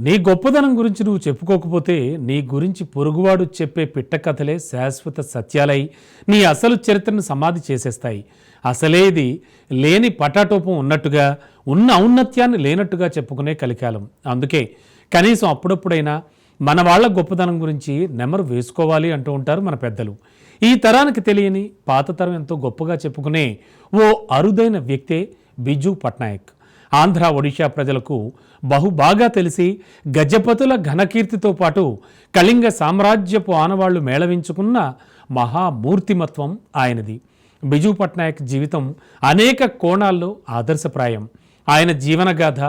నీ గొప్పదనం గురించి నువ్వు చెప్పుకోకపోతే నీ గురించి పొరుగువాడు చెప్పే పిట్ట కథలే శాశ్వత సత్యాలై నీ అసలు చరిత్రను సమాధి చేసేస్తాయి. అసలే ఇది లేని పటాటోపం ఉన్నట్టుగా, ఉన్న ఔన్నత్యాన్ని లేనట్టుగా చెప్పుకునే కలికాలం. అందుకే కనీసం అప్పుడప్పుడైనా మన వాళ్ళ గొప్పదనం గురించి నెమరు వేసుకోవాలి అంటూ ఉంటారు మన పెద్దలు. ఈ తరానికి తెలియని పాత తరం ఎంతో గొప్పగా చెప్పుకునే ఓ అరుదైన వ్యక్తే బిజు పట్నాయక్. ఆంధ్ర, ఒడిషా ప్రజలకు బహుబాగా తెలిసి గజపతుల ఘనకీర్తితో పాటు కళింగ సామ్రాజ్యపు ఆనవాళ్లు మేళవించుకున్న మహామూర్తిమత్వం ఆయనది. బిజు పట్నాయక్ జీవితం అనేక కోణాల్లో ఆదర్శప్రాయం. ఆయన జీవనగాథ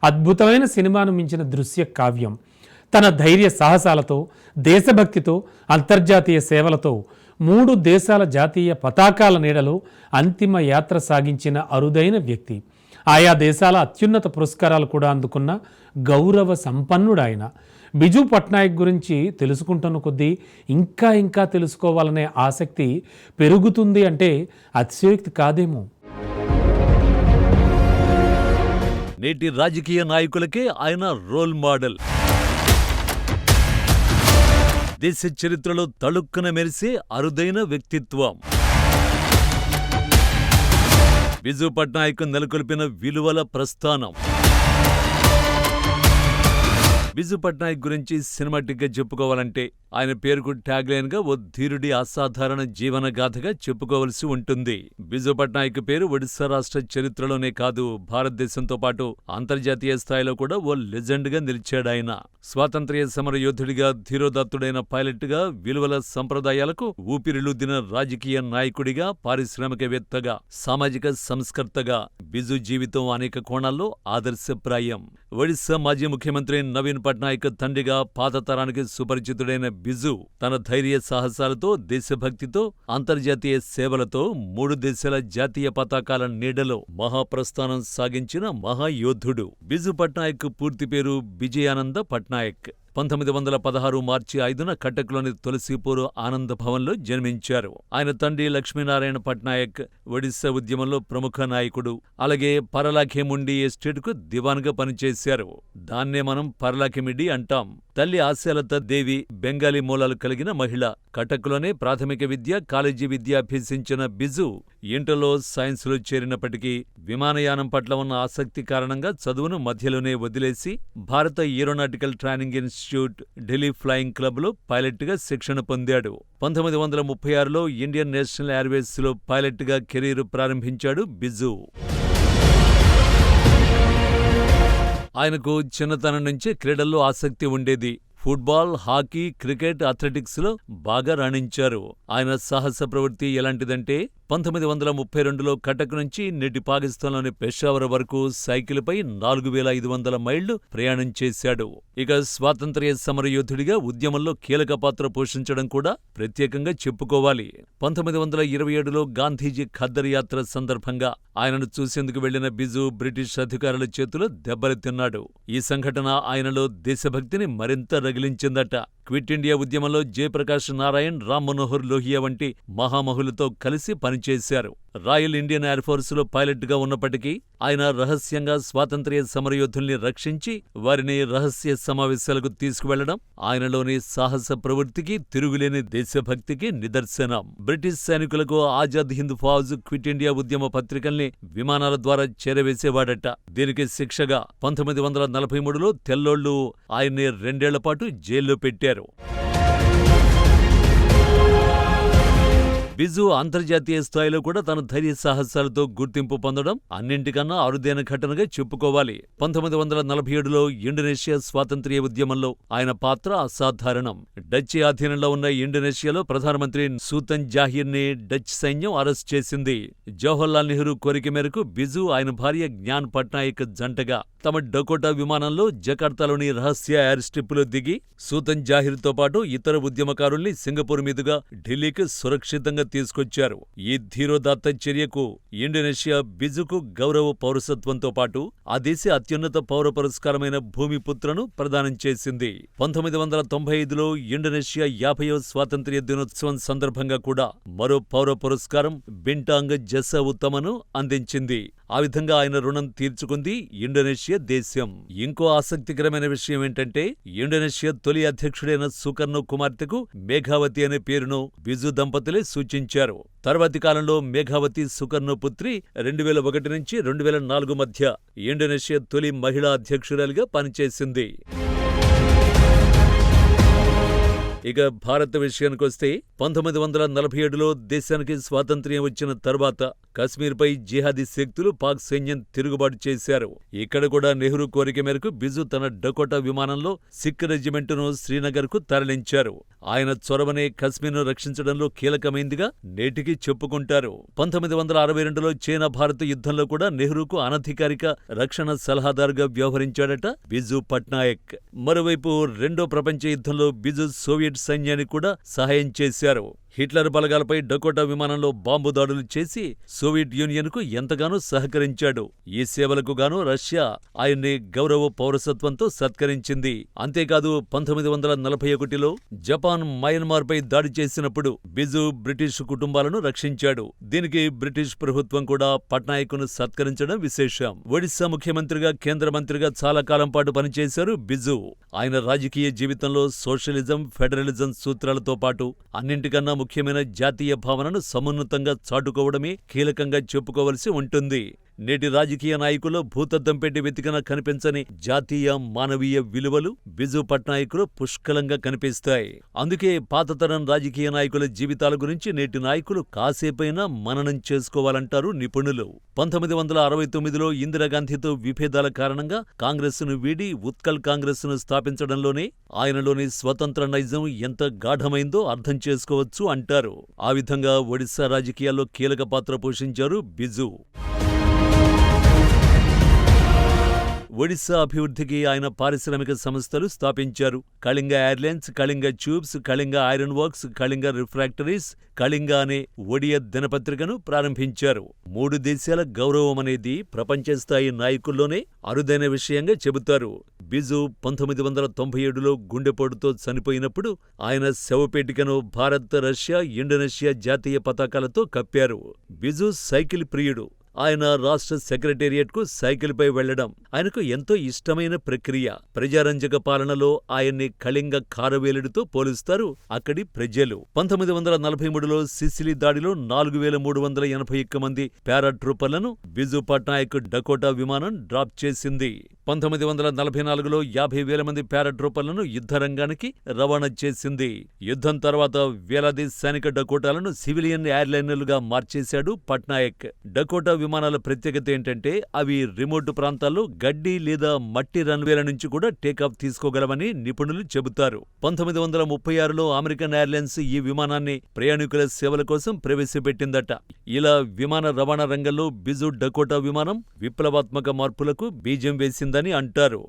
అద్భుతమైన సినిమాను మించిన దృశ్య కావ్యం. తన ధైర్య సాహసాలతో, దేశభక్తితో, అంతర్జాతీయ సేవలతో 3 దేశాల జాతీయ పతాకాల నీడలో అంతిమ యాత్ర సాగించిన అరుదైన వ్యక్తి. ఆయా దేశాల అత్యున్నత పురస్కారాలు కూడా అందుకున్న గౌరవ సంపన్నుడాయన. బిజు పట్నాయక్ గురించి తెలుసుకుంటున్న కొద్దీ ఇంకా తెలుసుకోవాలనే ఆసక్తి పెరుగుతుంది అంటే అతిశయోక్తి కాదేమో. నేటి రాజకీయ నాయకులకే ఆయన రోల్ మోడల్. దేశ చరిత్రలో తళుక్కున మెరిసే అరుదైన వ్యక్తిత్వం. బిజు పట్నాయక్ నెలకొల్పిన విలువల ప్రస్థానం. బిజు పట్నాయక్ గురించి సినిమాటిక్గా చెప్పుకోవాలంటే ఆయన పేరుకు ట్యాగ్లైన్ గా ఓ ధీరుడి అసాధారణ జీవనగాథగా చెప్పుకోవలసి ఉంటుంది. బిజు పట్నాయక్ పేరు ఒడిశా రాష్ట్ర చరిత్రలోనే కాదు, భారతదేశంతో పాటు అంతర్జాతీయ స్థాయిలో కూడా ఓ లెజెండ్ గా నిలిచాడాయన. స్వాతంత్ర్య సమర యోధుడిగా, ధీరోదాత్తుడైన పైలట్ గా, విలువల సంప్రదాయాలకు ఊపిరిలుద్దిన రాజకీయ నాయకుడిగా, పారిశ్రామికవేత్తగా, సామాజిక సంస్కర్తగా బిజు జీవితం అనేక కోణాల్లో ఆదర్శప్రాయం. ఒడిశా మాజీ ముఖ్యమంత్రి నవీన్ పట్నాయక్ తండ్రిగా పాత తరానికి సుపరిచితుడైన బిజు తన ధైర్య సాహసాలతో, దేశభక్తితో, అంతర్జాతీయ సేవలతో 3 దేశాల జాతీయ పతాకాల నీడలో మహాప్రస్థానం సాగించిన మహాయోధుడు. బిజు పట్నాయక్ పూర్తి పేరు బిజయానంద పట్నాయక్. 1916 మార్చి 5న కటక్లోని తులసీపూర్ ఆనంద భవన్లో జన్మించారు. ఆయన తండ్రి లక్ష్మీనారాయణ పట్నాయక్ ఒడిశా ఉద్యమంలో ప్రముఖ నాయకుడు. అలాగే పరలాఖేముండి ఎస్టేట్కు దివాన్గా పనిచేశారు. దాన్నే మనం పరలాఖేమిడి అంటాం. తల్లి ఆశాలత దేవి బెంగాలీ మూలాలు కలిగిన మహిళ. కటక్లోనే ప్రాథమిక విద్య, కాలేజీ విద్య అభ్యసించిన బిజు ఇంటర్లో సైన్స్లో చేరినప్పటికీ విమానయానం పట్ల ఉన్న ఆసక్తి కారణంగా చదువును మధ్యలోనే వదిలేసి భారత aeronautical training institute, Delhi flying క్లబ్లో పైలట్గా శిక్షణ పొందాడు. 1936లో ఇండియన్ నేషనల్ ఎయిర్వేస్లో పైలట్గా కెరీర్ ప్రారంభించాడు బిజు. ఆయనకు చిన్నతనం నుంచే క్రీడల్లో ఆసక్తి ఉండేది. ఫుట్బాల్, హాకీ, క్రికెట్, అథ్లెటిక్స్లో బాగా రాణించారు. ఆయన సాహస ప్రవృత్తి ఎలాంటిదంటే 1932లో కటక్ నుంచి నేటి పాకిస్తాన్లోని పెషావర్ వరకు సైకిల్పై 4500 మైళ్లు ప్రయాణం చేశాడు. ఇక స్వాతంత్ర్య సమరయోధుడిగా ఉద్యమంలో కీలక పాత్ర పోషించడం కూడా ప్రత్యేకంగా చెప్పుకోవాలి. 1927లో గాంధీజీ ఖద్దర్ యాత్ర సందర్భంగా ఆయనను చూసేందుకు వెళ్లిన బిజు బ్రిటిష్ అధికారుల చేతిలో దెబ్బలు తిన్నాడు. ఈ సంఘటన ఆయనలో దేశభక్తిని మరింత రగిలించిందట. క్విట్ ఇండియా ఉద్యమంలో జయప్రకాష్ నారాయణ్, రామ్ మనోహర్ లోహియా వంటి మహామహులతో కలిసి పనిచేశారు. రాయల్ ఇండియన్ ఎయిర్ ఫోర్సులో పైలట్గా ఉన్నప్పటికీ ఆయన రహస్యంగా స్వాతంత్ర్య సమరయోధుల్ని రక్షించి వారిని రహస్య సమావేశాలకు తీసుకువెళ్లడం ఆయనలోని సాహస ప్రవృత్తికి, తిరుగులేని దేశభక్తికి నిదర్శనం. బ్రిటిష్ సైనికులకు ఆజాద్ హింద్ ఫౌజ్, క్విట్ ఇండియా ఉద్యమ పత్రికల్ని విమానాల ద్వారా చేరవేసేవాడట. దీనికి శిక్షగా 1943లో తెల్లోళ్లు ఆయన్ని 2 ఏళ్ల పాటు జైల్లో పెట్టారు. బిజు అంతర్జాతీయ స్థాయిలో కూడా తన ధైర్య సాహసాలతో గుర్తింపు పొందడం అన్నింటికన్నా అరుదైన ఘటనగా చెప్పుకోవాలి. 1947లో ఇండోనేషియా స్వాతంత్ర్య ఉద్యమంలో ఆయన పాత్ర అసాధారణం. డచ్ ఆధీనంలో ఉన్న ఇండోనేషియాలో ప్రధానమంత్రి సూతన్ జాహీర్ ని డచ్ సైన్యం అరెస్ట్ చేసింది. జవహర్లాల్ నెహ్రూ కోరిక మేరకు బిజు, ఆయన భార్య జ్ఞాన్ పట్నాయక్ జంటగా తమ డకోటా విమానంలో జకార్తాలోని రహస్య ఎయిర్ స్ట్రిప్లో దిగి సూతన్ జాహీర్తో పాటు ఇతర ఉద్యమకారుల్ని సింగపూర్ మీదుగా ఢిల్లీకి సురక్షితంగా తీసుకొచ్చారు. ఈ ధీరోదాత్త చర్యకు ఇండోనేషియా బిజుకు గౌరవ పౌరసత్వంతో పాటు ఆ దేశ అత్యున్నత పౌర పురస్కారమైన భూమిపుత్రను ప్రదానం చేసింది. 1995లో ఇండోనేషియా 50వ స్వాతంత్ర్య దినోత్సవం సందర్భంగా కూడా మరో పౌర పురస్కారం బింటాంగ్ జసా ఉత్తమను అందించింది. ఆ విధంగా ఆయన రుణం తీర్చుకుంది ఇండోనేషియా దేశం. ఇంకో ఆసక్తికరమైన విషయం ఏంటంటే ఇండోనేషియా తొలి అధ్యక్షుడైన సుకర్ణో కుమార్తెకు మేఘావతి అనే పేరును బిజు దంపతులే సూచించారు. తర్వాతి కాలంలో మేఘావతి సుకర్ణో పుత్రి 2001 నుంచి 2004 మధ్య ఇండోనేషియా తొలి మహిళా అధ్యక్షురాలిగా పనిచేసింది. ఇక భారత విషయానికొస్తే 1947లో దేశానికి స్వాతంత్ర్యం వచ్చిన తర్వాత కశ్మీర్పై జిహాదీ శక్తులు పాక్ సైన్యం తిరుగుబాటు చేశారు. ఇక్కడ కూడా నెహ్రూ కోరిక మేరకు బిజు తన డకోటా విమానంలో సిక్ రెజిమెంటును శ్రీనగర్కు తరలించారు. ఆయన చొరవనే కశ్మీర్ను రక్షించడంలో కీలకమైందిగా నేటికి చెప్పుకుంటారు. 1962లో చైనా భారత్ యుద్ధంలో కూడా నెహ్రూకు అనధికారిక రక్షణ సలహాదారుగా వ్యవహరించాడట బిజు పట్నాయక్. మరోవైపు రెండో ప్రపంచ యుద్ధంలో బిజు సోవియట్ సైన్యానికి కూడా సహాయం చేశారు. హిట్లర్ బలగాలపై డకోటా విమానంలో బాంబు దాడులు చేసి సోవియట్ యూనియన్కు ఎంతగానో సహకరించాడు. ఈ సేవలకు గాను రష్యా ఆయన్ని గౌరవ పౌరసత్వంతో సత్కరించింది. అంతేకాదు 1941లో జపాన్ మయన్మార్పై దాడి చేసినప్పుడు బిజు బ్రిటిష్ కుటుంబాలను రక్షించాడు. దీనికి బ్రిటిష్ ప్రభుత్వం కూడా పట్నాయక్ను సత్కరించడం విశేషం. ఒడిశా ముఖ్యమంత్రిగా, కేంద్ర మంత్రిగా చాలా కాలం పాటు పనిచేశారు బిజు. ఆయన రాజకీయ జీవితంలో సోషలిజం, ఫెడరలిజం సూత్రాలతో పాటు అన్నింటికన్నా ముఖ్యమైన జాతీయ భావనను సమున్నతంగా చాటుకోవడమే కీలకంగా చెప్పుకోవలసి ఉంటుంది. నేటి రాజకీయ నాయకుల్లో భూతద్దం పెట్టి వెతికినా కనిపించని జాతీయ, మానవీయ విలువలు బిజు పట్నాయక్లో పుష్కలంగా కనిపిస్తాయి. అందుకే పాతతరం రాజకీయ నాయకుల జీవితాల గురించి నేటి నాయకులు కాసేపైనా మననం చేసుకోవాలంటారు నిపుణులు. 1969లో ఇందిరాగాంధీతో విభేదాల కారణంగా కాంగ్రెస్ను వీడి ఉత్కల్ కాంగ్రెస్ను స్థాపించడంలోనే ఆయనలోని స్వతంత్ర నైజం ఎంత గాఢమైందో అర్థం చేసుకోవచ్చు అంటారు. ఆ విధంగా ఒడిశా రాజకీయాల్లో కీలక పాత్ర పోషించారు బిజు. ఒడిశా అభివృద్ధికి ఆయన పారిశ్రామిక సంస్థలు స్థాపించారు. Kalinga airlines, Kalinga tubes, Kalinga iron works, Kalinga refractories, Kalinga అనే ఒడియా దినపత్రికను ప్రారంభించారు. 3 దేశాల గౌరవం అనేది ప్రపంచ స్థాయి నాయకుల్లోనే అరుదైన విషయంగా చెబుతారు. బిజు 1997లో గుండెపోటుతో చనిపోయినప్పుడు ఆయన శవపేటికను భారత్, రష్యా, ఇండోనేషియా జాతీయ పతాకాలతో కప్పారు. బిజు సైకిల్ ప్రియుడు. ఆయన రాష్ట్ర సెక్రటేరియట్కు సైకిల్పై వెళ్లడం ఆయనకు ఎంతో ఇష్టమైన ప్రక్రియ. ప్రజారంజక పాలనలో ఆయన్ని కళింగ కారవేలుడితో పోలుస్తారు అక్కడి ప్రజలు. 1943లో సిసిలీ దాడిలో 4381 మంది పారాట్రూపర్లను బిజు పట్నాయక్ డకోటా విమానం డ్రాప్ చేసింది. 1944లో 50,000 మంది పారాట్రూపర్లను యుద్ధరంగానికి రవాణా చేసింది. యుద్ధం తర్వాత వేలాది సైనిక డకోటాలను సివిలియన్ ఎయిర్లైనర్లుగా మార్చేశాడు పట్నాయక్. డకోటా విమానాల ప్రత్యేకత ఏంటంటే అవి రిమోట్ ప్రాంతాల్లో గడ్డి లేదా మట్టి రన్వేల నుంచి కూడా టేకాఫ్ తీసుకోగలవని నిపుణులు చెబుతారు. 1936లో అమెరికన్ ఎయిర్లైన్స్ ఈ విమానాన్ని ప్రయాణికుల సేవల కోసం ప్రవేశపెట్టిందట. ఇలా విమాన రవాణా రంగంలో బిజు డకోటా విమానం విప్లవాత్మక మార్పులకు బీజం వేసిందని అంటారు.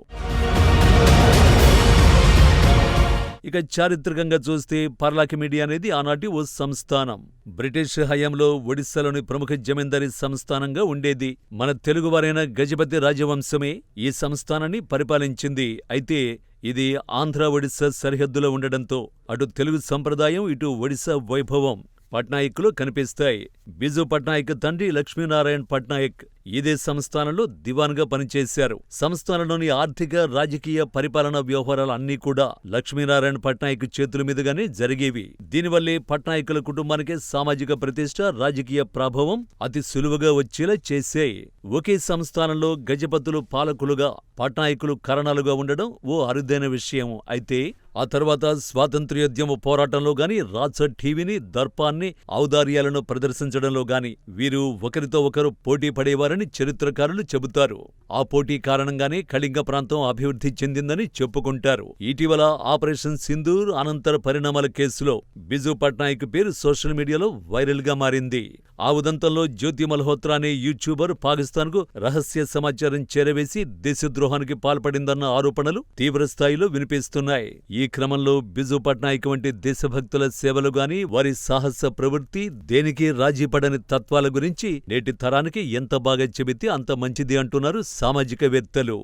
ఇక చారిత్రకంగా చూస్తే పర్లాకి మీడియా అనేది ఆనాటి ఓ సంస్థానం. బ్రిటిష్ హయాంలో ఒడిశాలోని ప్రముఖ జమీందారీ సంస్థానంగా ఉండేది. మన తెలుగువారైన గజపతి రాజవంశమే ఈ సంస్థానాన్ని పరిపాలించింది. అయితే ఇది ఆంధ్ర ఒడిశా సరిహద్దులో ఉండడంతో అటు తెలుగు సంప్రదాయం, ఇటు ఒడిశా వైభవం పట్నాయక్లో కనిపిస్తాయి. బిజు పట్నాయక్ తండ్రి లక్ష్మీనారాయణ్ పట్నాయక్ ఇదే సంస్థానంలో దివాన్గా పనిచేశారు. సంస్థానంలోని ఆర్థిక, రాజకీయ, పరిపాలనా వ్యవహారాలు అన్నీ కూడా లక్ష్మీనారాయణ పట్నాయక్ చేతుల మీదుగానే జరిగేవి. దీనివల్లే పట్నాయకుల కుటుంబానికి సామాజిక ప్రతిష్ట, రాజకీయ ప్రభావం అతి సులువుగా వచ్చేలా చేశాయి. ఒకే సంస్థానంలో గజపతులు పాలకులుగా, పట్నాయకులు కరణాలుగా ఉండడం ఓ అరుదైన విషయం. అయితే ఆ తర్వాత స్వాతంత్ర్యోద్యమ పోరాటంలో గాని, రాజ టీవీని, దర్పాన్ని, ఔదార్యాలను ప్రదర్శించడంలో గాని వీరు ఒకరితో ఒకరు పోటీ పడేవారని చరిత్రకారులు చెబుతారు. ఆ పోటీ కారణంగానే కళింగ ప్రాంతం అభివృద్ధి చెందిందని చెప్పుకుంటారు. ఇటీవల ఆపరేషన్ సింధూర్ అనంతర పరిణామాల కేసులో బిజు పట్నాయక్ పేరు సోషల్ మీడియాలో వైరల్ గా మారింది. ఆ ఉదంతంలో జ్యోతి మల్హోత్రా అనే యూట్యూబర్ పాకిస్తాన్కు రహస్య సమాచారం చేరవేసి దేశద్రోహానికి పాల్పడిందన్న ఆరోపణలు తీవ్రస్థాయిలో వినిపిస్తున్నాయి. ఈ క్రమంలో బిజు పట్నాయక్ వంటి దేశభక్తుల సేవలు గాని, వారి సాహస ప్రవృత్తి, దేనికి రాజీపడని తత్వాల గురించి నేటి తరానికి ఎంత బాగా చెబితే అంత మంచిది అంటున్నారు సామాజికవేత్తలు.